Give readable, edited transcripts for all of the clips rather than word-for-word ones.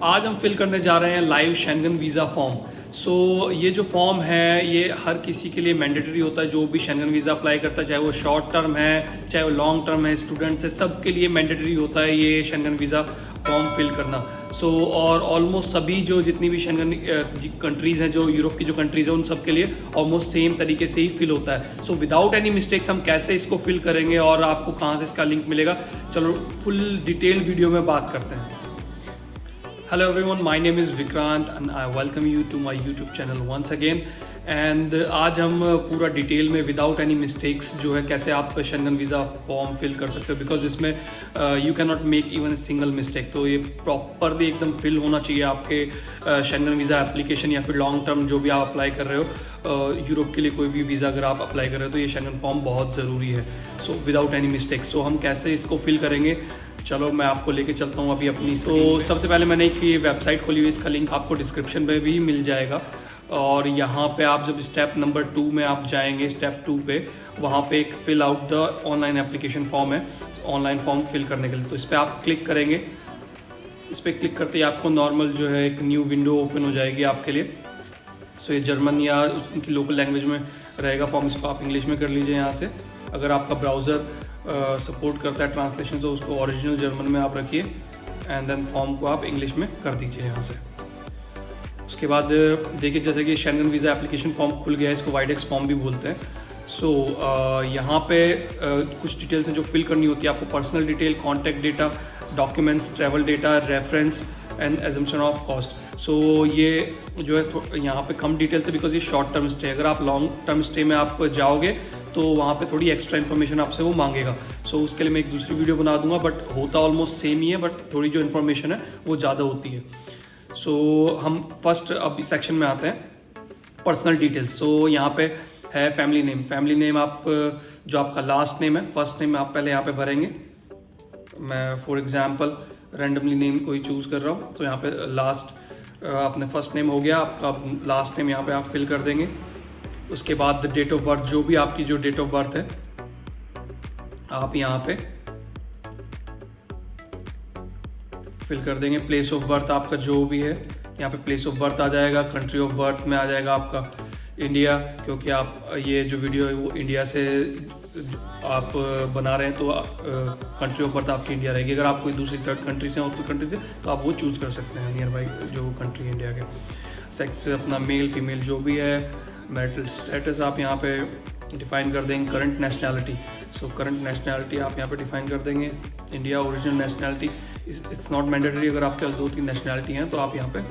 आज हम फिल करने जा रहे हैं लाइव शेंगन वीज़ा फॉर्म। ये जो फॉर्म है ये हर किसी के लिए मैंडेटरी होता है, जो भी शेंगन वीज़ा अप्लाई करता है, चाहे वो शॉर्ट टर्म है चाहे वो लॉन्ग टर्म है, स्टूडेंट्स है, सबके लिए मैंडेटरी होता है ये शेंगन वीज़ा फॉर्म फिल करना। और ऑलमोस्ट सभी जो जितनी भी शेंगन कंट्रीज़ हैं, जो यूरोप की जो कंट्रीज़ हैं, उन सब के लिए ऑलमोस्ट सेम तरीके से ही फिल होता है। विदाउट एनी मिस्टेक्स हम कैसे इसको फिल करेंगे और आपको कहाँ से इसका लिंक मिलेगा, चलो फुल डिटेल वीडियो में बात करते हैं। Hello everyone, my name is Vikrant and I welcome you to my YouTube channel once again. And आज हम पूरा डिटेल में विदाउट एनी मिस्टेक्स जो है कैसे आप शेंगन वीज़ा फॉर्म फिल कर सकते हो, बिकॉज इसमें you can not make even a single mistake. तो ये प्रॉपरली एकदम फिल होना चाहिए आपके शेंगन वीज़ा एप्लीकेशन या फिर लॉन्ग टर्म जो भी आप अप्लाई कर रहे हो, यूरोप के लिए कोई भी वीज़ा अगर आप अप्लाई कर रहे हो तो ये शेंगन फॉर्म बहुत ज़रूरी है। विदाउट एनी मिस्टेक्स हम कैसे इसको फिल करेंगे, चलो मैं आपको लेके चलता हूँ अभी अपनी। सबसे पहले मैंने एक ये वेबसाइट खोली हुई, इसका लिंक आपको डिस्क्रिप्शन में भी मिल जाएगा। और यहाँ पे आप जब स्टेप नंबर 2 में आप जाएंगे, स्टेप 2 पे, वहाँ पे एक fill out the online application form है, ऑनलाइन फॉर्म फिल करने के लिए। तो इस पर आप क्लिक करेंगे। इस पर क्लिक करते ही आपको नॉर्मल जो है एक न्यू विंडो ओपन हो जाएगी आपके लिए। ये जर्मन या उनकी लोकल लैंग्वेज में रहेगा फॉर्म। इसको आप इंग्लिश में कर लीजिए यहाँ से। अगर आपका ब्राउज़र सपोर्ट करता है ट्रांसलेशन तो उसको ओरिजिनल जर्मन में आप रखिए एंड देन फॉर्म को आप इंग्लिश में कर दीजिए यहाँ से। उसके बाद देखिए जैसे कि शेंगन वीज़ा एप्लीकेशन फॉर्म खुल गया है, इसको वाइडेक्स फॉर्म भी बोलते हैं। यहाँ पे कुछ डिटेल्स हैं जो फिल करनी होती है आपको। Personal detail, contact data, documents, travel data, reference and assumption of cost. ये जो है यहाँ पे कम डिटेल्स है बिकॉज ये शॉर्ट टर्म स्टे। अगर आप लॉन्ग टर्म स्टे में आप जाओगे तो वहाँ पे थोड़ी एक्स्ट्रा इन्फॉर्मेशन आपसे वो मांगेगा। उसके लिए मैं एक दूसरी वीडियो बना दूंगा, बट होता ऑलमोस्ट सेम ही है, बट थोड़ी जो इन्फॉर्मेशन है वो ज़्यादा होती है। हम फर्स्ट अब इस सेक्शन में आते हैं, पर्सनल डिटेल्स। यहाँ पे है फैमिली नेम। फैमिली नेम आप जो आपका लास्ट नेम है, फर्स्ट नेम आप पहले यहाँ पे भरेंगे। मैं फॉर एग्जाम्पल रैंडमली नेम को ही चूज़ कर रहा हूँ। तो यहाँ पे लास्ट अपने फर्स्ट नेम हो गया, आपका लास्ट नेम यहाँ पे आप फिल कर देंगे। उसके बाद डेट ऑफ बर्थ, जो भी आपकी जो डेट ऑफ बर्थ है आप यहाँ पे फिल कर देंगे। प्लेस ऑफ बर्थ आपका जो भी है यहाँ पे प्लेस ऑफ बर्थ आ जाएगा। कंट्री ऑफ बर्थ में आ जाएगा आपका इंडिया, क्योंकि आप ये जो वीडियो है वो इंडिया से आप बना रहे हैं तो कंट्री ऑफ बर्थ आपकी इंडिया रहेगी। अगर आप कोई दूसरी थर्ड कंट्री से और कंट्री से तो आप वो चूज़ कर सकते हैं नियर बाई जो कंट्री इंडिया के। सेक्स अपना मेल फीमेल जो भी है। मैरिटल स्टेटस आप यहाँ पे डिफाइन कर देंगे। करंट नेशनैलिटी, करंट नेशनैलिटी आप यहाँ पे डिफाइन कर देंगे। India original nationality, it's not mandatory. अगर आपके 2-3 नेशनैलिटी हैं तो आप यहाँ पे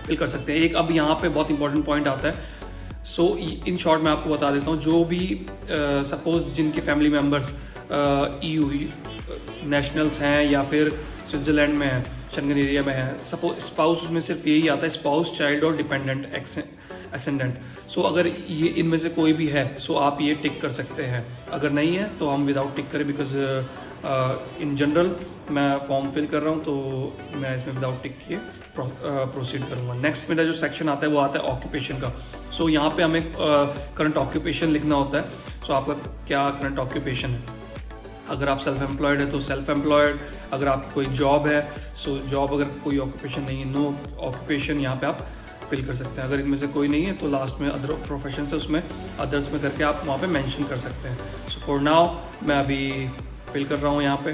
फिल कर सकते हैं। एक अब यहाँ पे बहुत इंपॉर्टेंट पॉइंट आता है। इन शॉर्ट मैं आपको बता देता हूँ, जो भी सपोज जिनके फैमिली मेम्बर्स EU नेशनल्स हैं या फिर स्विट्ज़रलैंड में हैं, शेंगन एरिया में है, सपोज स्पाउस उसमें सिर्फ यही आता है, स्पाउस, चाइल्ड और डिपेंडेंट असेंडेंट। अगर ये इनमें से कोई भी है आप ये टिक कर सकते हैं। अगर नहीं है तो हम विदाउट टिक करें, बिकॉज इन जनरल मैं फॉर्म फिल कर रहा हूँ तो मैं इसमें विदाउट टिक किए प्रोसीड करूँगा। नेक्स्ट मेरा जो सेक्शन आता है वो आता है ऑक्यूपेशन का। यहाँ पे हमें करंट ऑक्यूपेशन लिखना होता है। आपका क्या करंट ऑक्यूपेशन है। अगर आप सेल्फ एम्प्लॉयड है तो सेल्फ एम्प्लॉयड। अगर आपकी कोई जॉब है जॉब। अगर कोई ऑक्यूपेशन नहीं है, नो ऑक्यूपेशन, यहाँ पे आप फिल कर सकते हैं। अगर इनमें से कोई नहीं है तो लास्ट में अदर प्रोफेशन है, उसमें अदर्स में करके आप वहाँ पे मेंशन कर सकते हैं। फॉर नाउ मैं अभी फिल कर रहा हूँ। यहाँ पे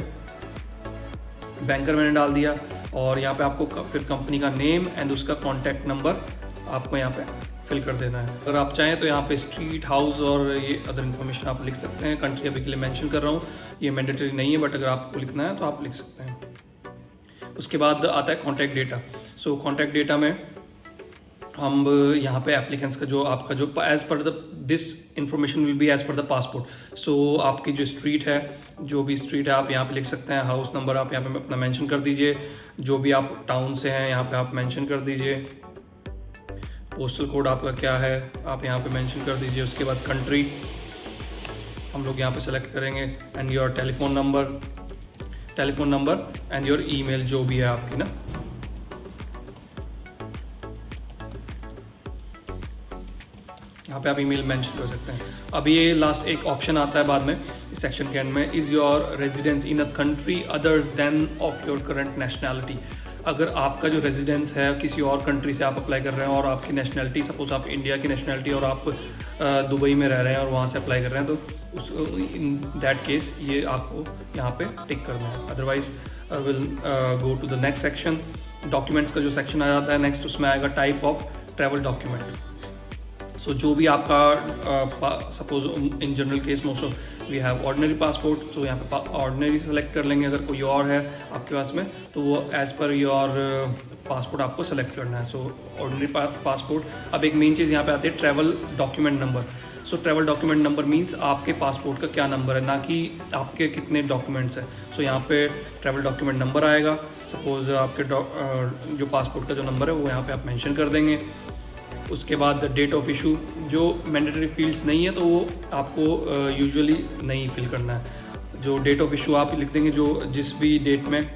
बैंकर मैंने डाल दिया और यहाँ पे आपको फिर कंपनी का नेम एंड उसका कॉन्टैक्ट नंबर आपको यहाँ पे फिल कर देना है। अगर आप चाहें तो यहाँ पे स्ट्रीट, हाउस और ये अदर इन्फॉर्मेशन आप लिख सकते हैं। कंट्री अभी के लिए मेंशन कर रहा हूँ, ये मैंडेटरी नहीं है, बट अगर आपको लिखना है तो आप लिख सकते हैं। उसके बाद आता है कॉन्टैक्ट डेटा। कॉन्टैक्ट डेटा में हम यहाँ पे एप्लीकेंट्स का जो आपका जो as per the this information will be as per the passport. आपकी जो स्ट्रीट है, जो भी स्ट्रीट है आप यहाँ पे लिख सकते हैं। हाउस नंबर आप यहाँ पे अपना मेंशन कर दीजिए। जो भी आप टाउन से हैं यहाँ पे आप मेंशन कर दीजिए। पोस्टल कोड आपका क्या है आप यहाँ पे मेंशन कर दीजिए। उसके बाद कंट्री हम लोग यहाँ पे सेलेक्ट करेंगे and your telephone number and your email जो भी है आपकी ना। यहाँ पे आप ईमेल मेंशन कर सकते हैं। अभी ये लास्ट एक ऑप्शन आता है बाद में इस सेक्शन के एंड में, is your residence in a country other than of your current nationality. अगर आपका जो रेजिडेंस है किसी और कंट्री से आप अप्लाई कर रहे हैं और आपकी नेशनलिटी, सपोज आप इंडिया की नेशनलिटी और आप दुबई में रह रहे हैं और वहाँ से अप्लाई कर रहे हैं, तो उस इन दैट केस ये आपको यहाँ पे टिक करना है। Otherwise will go to the next section. Documents का जो सेक्शन आ जाता है नेक्स्ट, उसमें आएगा type of travel document. So जो भी आपका suppose in general case most of we have ordinary passport, तो यहाँ पे ऑर्डिनरी सेलेक्ट कर लेंगे। अगर कोई और है आपके पास में तो वो एज़ पर योर पासपोर्ट आपको सेलेक्ट करना है। सो ऑर्डिनरी पासपोर्ट। अब एक मेन चीज़ यहाँ पे आती है ट्रैवल डॉक्यूमेंट नंबर। सो ट्रैवल डॉक्यूमेंट नंबर मीन्स आपके पासपोर्ट का क्या नंबर है, ना कि आपके कितने डॉक्यूमेंट्स हैं। सो यहाँ पे ट्रैवल डॉक्यूमेंट नंबर आएगा। सपोज आपके जो पासपोर्ट का जो नंबर है वो यहाँ पे आप मेंशन कर देंगे। उसके बाद डेट ऑफ इशू, जो मैंडेटरी फील्ड्स नहीं है तो वो आपको यूजुअली नहीं फिल करना है। जो डेट ऑफ इशू आप लिख देंगे, जो जिस भी डेट में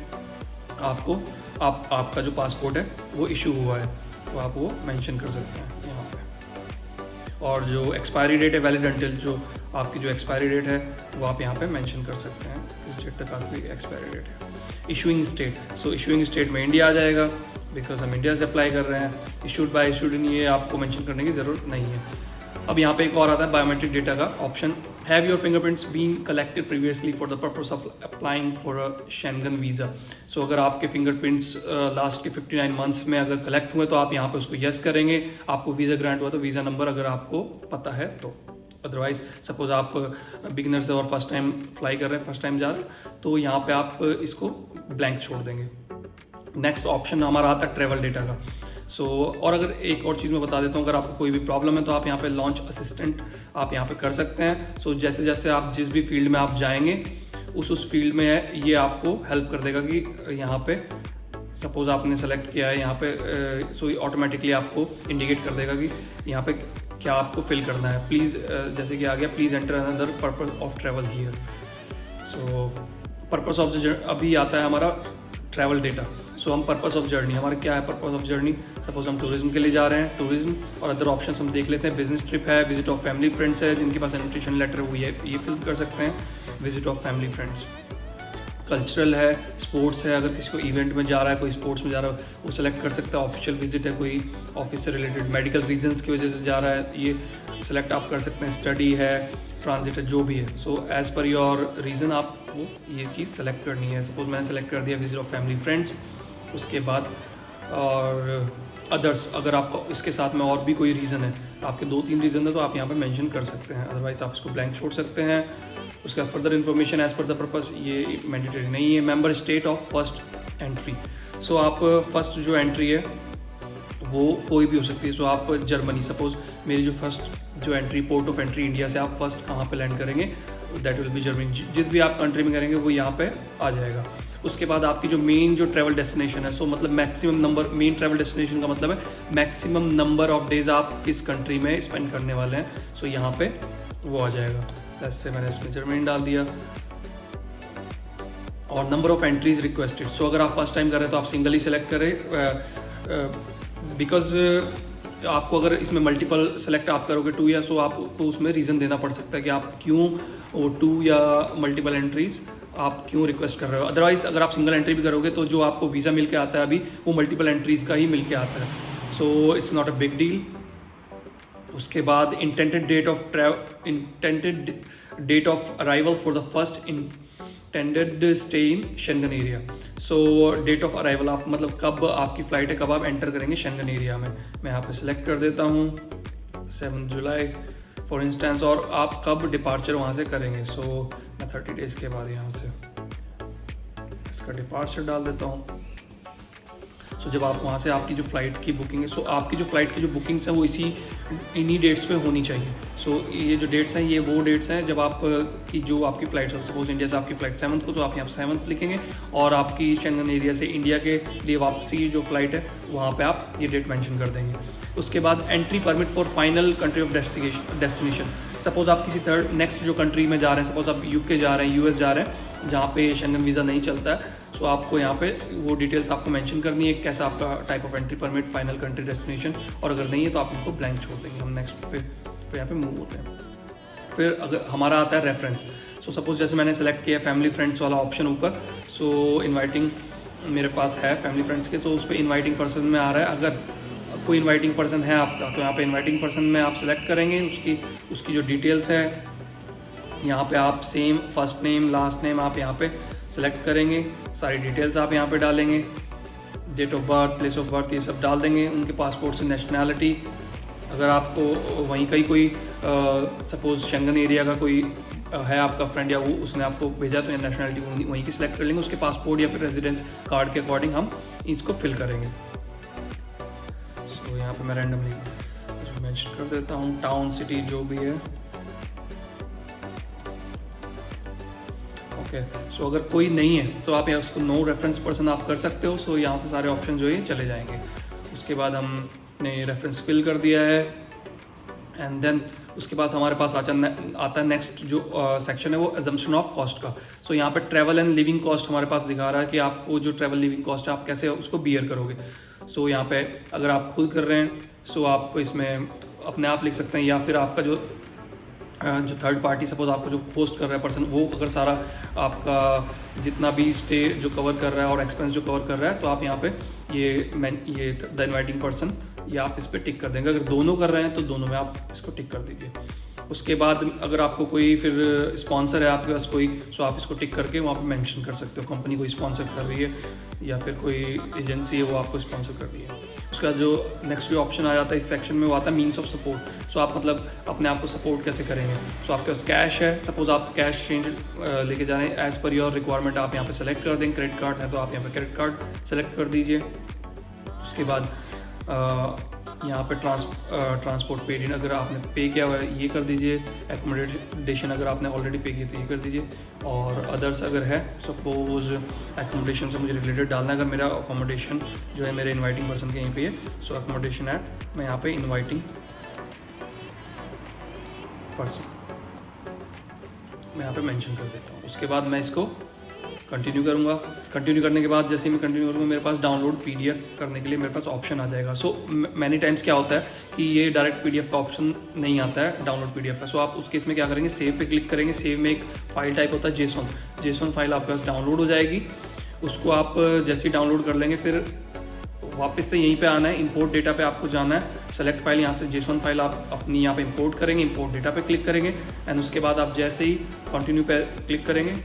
आपको आपका जो पासपोर्ट है वो इशू हुआ है तो आप वो मेंशन कर सकते हैं यहाँ पे। और जो एक्सपायरी डेट है वैलिड अंटिल, जो आपकी जो एक्सपायरी डेट है वो आप यहाँ पे मेंशन कर सकते हैं, इस डेट तक आपकी एक्सपायरी डेट है। इशूइंग स्टेट, सो इशूइंग स्टेट में इंडिया आ जाएगा बिकॉज हम इंडिया से अप्लाई कर रहे हैं। इशूड बाय इशूड इन, ये आपको मेंशन करने की ज़रूरत नहीं है। अब यहाँ पे एक और आता है बायोमेट्रिक डेटा का option. Have your fingerprints been collected previously for the purpose of applying for a Schengen visa. सो अगर आपके फिंगरप्रिंट्स लास्ट के 59 मंथ्स में अगर कलेक्ट हुए तो आप यहाँ पे उसको यस करेंगे। आपको वीज़ा ग्रांट हुआ तो वीज़ा नंबर अगर आपको पता है तो। अदरवाइज सपोज आप बिगिनर से और फर्स्ट टाइम फ्लाई कर रहे हैं, फर्स्ट टाइम जा रहे हैं, तो यहाँ पे आप इसको ब्लैंक छोड़ देंगे। नेक्स्ट ऑप्शन हमारा आता है ट्रैवल डेटा का। सो और अगर एक और चीज़ मैं बता देता हूँ, अगर आपको कोई भी प्रॉब्लम है तो आप यहाँ पे लॉन्च असिस्टेंट आप यहाँ पे कर सकते हैं। सो जैसे जैसे आप जिस भी फील्ड में आप जाएंगे उस फील्ड में ये आपको हेल्प कर देगा कि यहाँ पे सपोज आपने सेलेक्ट किया है यहाँ पे, सो ऑटोमेटिकली आपको इंडिकेट कर देगा कि यहाँ पे क्या आपको फिल करना है। प्लीज़ जैसे कि आ गया, please enter another purpose of travel here. So purpose of the अभी आता है हमारा ट्रैवल डेटा। सो हम पर्पस ऑफ जर्नी, हमारा क्या है पर्पस ऑफ जर्नी। सपोज हम टूरिज्म के लिए जा रहे हैं, टूरिज्म और अदर ऑप्शंस हम देख लेते हैं। बिजनेस ट्रिप है, विजिट ऑफ फैमिली फ्रेंड्स है, जिनके पास इन्विटेशन लेटर है वो ये फिल कर सकते हैं, visit of family friends. Cultural है, स्पोर्ट्स है, अगर किसी को इवेंट में जा रहा है, कोई स्पोर्ट्स में जा रहा है वो सेलेक्ट कर सकता है। ऑफिशियल विजिट है, कोई ऑफिस से रिलेटेड मेडिकल रीजंस की वजह से जा रहा है, ये सेलेक्ट आप कर सकते हैं। स्टडी है, ट्रांजिट है, जो भी है। So as per your reason आपको ये चीज़ सेलेक्ट करनी है। सपोज मैंने सेलेक्ट कर दिया विजिट ऑफ फैमिली फ्रेंड्स। उसके बाद और अदर्स, अगर आपको इसके साथ में और भी कोई रीज़न है, आपके 2-3 रीज़न है तो आप यहाँ पे मेंशन कर सकते हैं। अदरवाइज आप इसको ब्लैंक छोड़ सकते हैं। उसका further information as per the purpose ये मैंडेटरी नहीं है। Member state of first entry, so आप फर्स्ट जो एंट्री है वो कोई भी हो सकती है। सो आप जर्मनी, सपोज मेरी जो फर्स्ट जो entry port of entry India से आप फर्स्ट कहाँ पे लैंड करेंगे, दैट विल बी जर्मनी। जिस भी आप कंट्री में करेंगे वो यहाँ पे आ जाएगा। उसके बाद आपकी जो मेन जो ट्रैवल डेस्टिनेशन है, सो मतलब maximum number, main travel destination का मतलब है मैक्सिमम नंबर ऑफ डेज आप किस कंट्री में स्पेंड करने वाले हैं। सो यहाँ पे वो आ जाएगा। जैसे मैंने इसमें जर्मनी डाल दिया। और नंबर ऑफ एंट्रीज रिक्वेस्टेड, सो अगर आप फर्स्ट टाइम कर रहे हैं तो आप सिंगल ही सेलेक्ट करें, बिकॉज आपको अगर इसमें मल्टीपल सेलेक्ट आप करोगे 2 या सो आपको उसमें रीज़न देना पड़ सकता है कि आप क्यों वो 2 या मल्टीपल एंट्रीज आप क्यों रिक्वेस्ट कर रहे हो। अदरवाइज अगर आप सिंगल एंट्री भी करोगे तो जो आपको वीज़ा मिल के आता है अभी वो मल्टीपल एंट्रीज का ही मिल के आता है। So it's not a big deal. उसके बाद intended date of arrival for the first intended stay in Schengen area. So date of arrival आप मतलब कब आपकी फ़्लाइट है, कब आप एंटर करेंगे शेंगन एरिया में। मैं यहाँ पे सिलेक्ट कर देता हूँ 7 जुलाई फॉर इंस्टेंस, और आप कब डिपार्चर वहाँ से करेंगे। सो मैं 30 डेज़ के बाद यहाँ से इसका डिपार्चर डाल देता हूँ। सो जब आप वहाँ से आपकी जो फ़्लाइट की बुकिंग है, सो आपकी जो फ़्लाइट की जो बुकिंग्स हैं वो इन्हीं डेट्स पे होनी चाहिए। सो ये जो डेट्स हैं ये वो डेट्स हैं जब आप की जो आपकी फ़्लाइट है, सपोज इंडिया से आपकी फ़्लाइट 7 को, तो आप यहाँ 7 लिखेंगे और आपकी शेंगन एरिया से इंडिया के लिए वापसी जो फ़्लाइट है वहाँ पे आप ये डेट मेंशन कर देंगे। उसके बाद entry permit for final country of destination. Suppose आप किसी थर्ड नेक्स्ट जो कंट्री में जा रहे हैं, सपोज आप यूके जा रहे हैं, यूएस जा रहे हैं, जहाँ पे शेंगन वीज़ा नहीं चलता है, सो आपको यहाँ पे वो डिटेल्स आपको मेंशन करनी है, कैसा आपका type of entry permit, final country destination, और अगर नहीं है तो आप उसको ब्लैंक छोड़ देंगे। हम नेक्स्ट पे यहाँ पे मूव होते हैं। फिर अगर हमारा आता है रेफरेंस। सो सपोज जैसे मैंने सेलेक्ट किया फैमिली फ्रेंड्स वाला ऑप्शन ऊपर, सो इन्वाइटिंग मेरे पास है फैमिली फ्रेंड्स के, तो उस पर इन्वाइटिंग पर्सन में आ रहा है। अगर कोई इन्वाइटिंग पर्सन है आपका तो यहाँ पे इन्वाइटिंग पर्सन में आप सेलेक्ट करेंगे, उसकी जो डिटेल्स है यहाँ पे आप same first name last name आप यहाँ पे सेलेक्ट करेंगे, सारी डिटेल्स आप यहाँ पे डालेंगे, date of birth, place of birth, ये सब डाल देंगे, उनके पासपोर्ट से नेशनैलिटी, अगर आपको वहीं का ही कोई सपोज शेंगन एरिया का कोई है आपका फ्रेंड या वो उसने आपको भेजा तो नेशनैलिटी वहीं की सिलेक्ट कर लेंगे, उसके पासपोर्ट या फिर रेजिडेंस कार्ड के अकॉर्डिंग हम इसको फिल करेंगे। सो यहाँ पे मैं रैंडमली मेंशन कर देता हूँ टाउन सिटी जो भी है। ओके, सो अगर कोई नहीं है तो आप यहाँ उसको नो रेफरेंस पर्सन आप कर सकते हो। सो यहाँ से सारे ऑप्शन जो है चले जाएंगे। उसके बाद हमने रेफरेंस फिल कर दिया है एंड देन उसके बाद हमारे पास आता है नेक्स्ट जो सेक्शन है वो अजम्पशन ऑफ कॉस्ट का। सो यहाँ पे ट्रैवल एंड लिविंग कॉस्ट हमारे पास दिखा रहा है कि आपको जो ट्रैवल लिविंग कॉस्ट है आप कैसे उसको बियर करोगे। सो यहाँ पे अगर आप खुद कर रहे हैं सो आप इसमें अपने आप लिख सकते हैं, या फिर आपका जो थर्ड पार्टी सपोज आपको जो पोस्ट कर रहा है पर्सन वो अगर सारा आपका जितना भी स्टे जो कवर कर रहा है और एक्सपेंस जो कवर कर रहा है तो आप यहाँ पे ये द इन्वाइटिंग पर्सन ये आप इस पर टिक कर देंगे। अगर दोनों कर रहे हैं तो दोनों में आप इसको टिक कर दीजिए। उसके बाद अगर आपको कोई फिर स्पॉन्सर है आपके पास कोई, सो आप इसको टिक करके वहाँ पे मेंशन कर सकते हो कंपनी कोई स्पॉन्सर कर रही है या फिर कोई एजेंसी है वो आपको स्पॉन्सर कर रही है। उसका जो नेक्स्ट जो ऑप्शन आ जाता है इस सेक्शन में वो आता है मीन्स ऑफ सपोर्ट। सो आप मतलब अपने आप को सपोर्ट कैसे करेंगे। सो आपके पास कैश है, सपोज आप कैश चेंज लेके जा रहे हैं एज पर योर रिक्वायरमेंट आप यहाँ पे सेलेक्ट कर देंगे। क्रेडिट कार्ड है तो आप यहाँ पे क्रेडिट कार्ड सेलेक्ट कर दीजिए। उसके बाद यहाँ पे ट्रांसपोर्ट पेड इन अगर आपने पे किया हुआ है ये कर दीजिए। एकोमोडेशन अगर आपने ऑलरेडी पे किया तो ये कर दीजिए। और अदर्स अगर है सपोज एकोमोडेशन से मुझे रिलेटेड डालना है, अगर मेरा अकोमोडेशन जो है मेरे इनवाइटिंग पर्सन के यहीं पे है सो अकोमोडेशन एट मैं यहाँ पे इनवाइटिंग पर्सन मैं यहाँ पे मेंशन कर देता हूँ। उसके बाद मैं इसको कंटिन्यू करूँगा। कंटिन्यू करने के बाद जैसे ही मैं कंटिन्यू करूँगा मेरे पास डाउनलोड पीडीएफ करने के लिए मेरे पास ऑप्शन आ जाएगा। सो मैनी टाइम्स क्या होता है कि ये डायरेक्ट पीडीएफ का ऑप्शन नहीं आता है डाउनलोड पीडीएफ का। सो आप उस केस में क्या करेंगे, सेव पे क्लिक करेंगे। सेव में एक फाइल टाइप होता है जेसॉन फाइल आपके पास डाउनलोड हो जाएगी। उसको आप जैसे ही डाउनलोड कर लेंगे फिर वापस से यहीं पे आना है, इंपोर्ट डेटा पे आपको जाना है। सेलेक्ट फाइल यहाँ से जेसॉन फाइल आप अपनी यहाँ पे इंपोर्ट करेंगे, इंपोर्ट डेटा पे क्लिक करेंगे एंड उसके बाद आप जैसे ही कंटिन्यू पे क्लिक करेंगे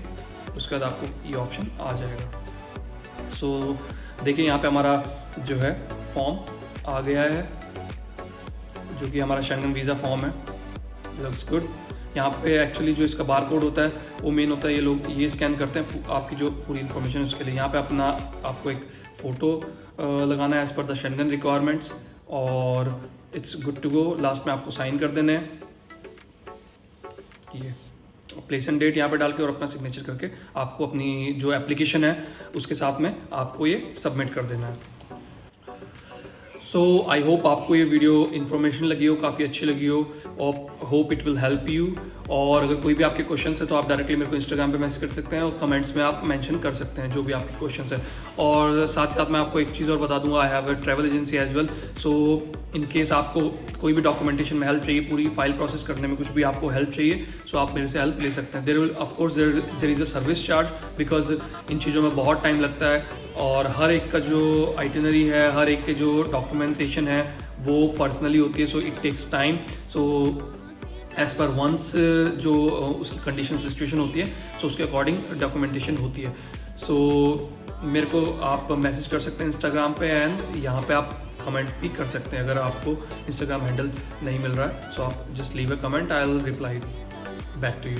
उसके बाद आपको ये ऑप्शन आ जाएगा। सो देखिए यहाँ पे हमारा जो है फॉर्म आ गया है जो कि हमारा शेंगन वीज़ा फॉर्म है। Looks good. यहाँ पे एक्चुअली जो इसका बार कोड होता है वो मेन होता है, ये लोग ये स्कैन करते हैं आपकी जो पूरी इन्फॉर्मेशन है उसके लिए। यहाँ पे आपको एक फ़ोटो लगाना है as per the Schengen requirements और it's good to go. Last में आपको साइन कर देने हैं, ये प्लेस एंड डेट यहाँ पे डाल के और अपना सिग्नेचर करके आपको अपनी जो एप्लीकेशन है उसके साथ में आपको ये सबमिट कर देना है। सो आई होप आपको ये वीडियो इन्फॉर्मेशन लगी हो, काफ़ी अच्छी लगी हो और hope it will help you. और अगर कोई भी आपके क्वेश्चन है तो आप डायरेक्टली मेरे को इंस्टाग्राम पे मैसेज कर सकते हैं और कमेंट्स में आप मेंशन कर सकते हैं जो भी आपके क्वेश्चन है। और साथ ही साथ मैं आपको एक चीज़ और बता दूंगा, I have a travel agency as well. So in case आपको कोई भी डॉक्यूमेंटेशन में हेल्प चाहिए, पूरी फाइल प्रोसेस करने में कुछ भी आपको हेल्प चाहिए सो आप मेरे से हेल्प ले सकते हैं। There will of course there is a service charge because इन चीज़ों में बहुत टाइम लगता है और हर एक का जो आइटिनरी है, हर एक के जो डॉक्यूमेंटेशन है वो पर्सनली होती है। So it takes time. So as per once जो उसकी कंडीशन सिचुएशन होती है सो उसके अकॉर्डिंग डॉक्यूमेंटेशन होती है। सो मेरे को आप मैसेज कर सकते हैं इंस्टाग्राम पे एंड यहाँ पे आप कमेंट भी कर सकते हैं अगर आपको इंस्टाग्राम हैंडल नहीं मिल रहा है। सो आप just leave a comment, I will reply back to you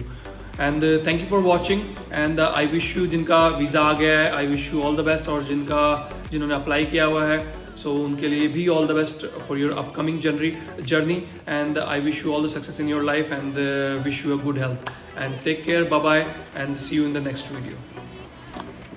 and thank you for watching and I wish you जिनका वीज़ा आ गया है I wish you all the best और जिन्होंने अप्लाई किया हुआ है सो उनके लिए भी all the best for your upcoming journey and I wish you all the success in your life and wish you a good health and take care, bye bye and see you in the next video.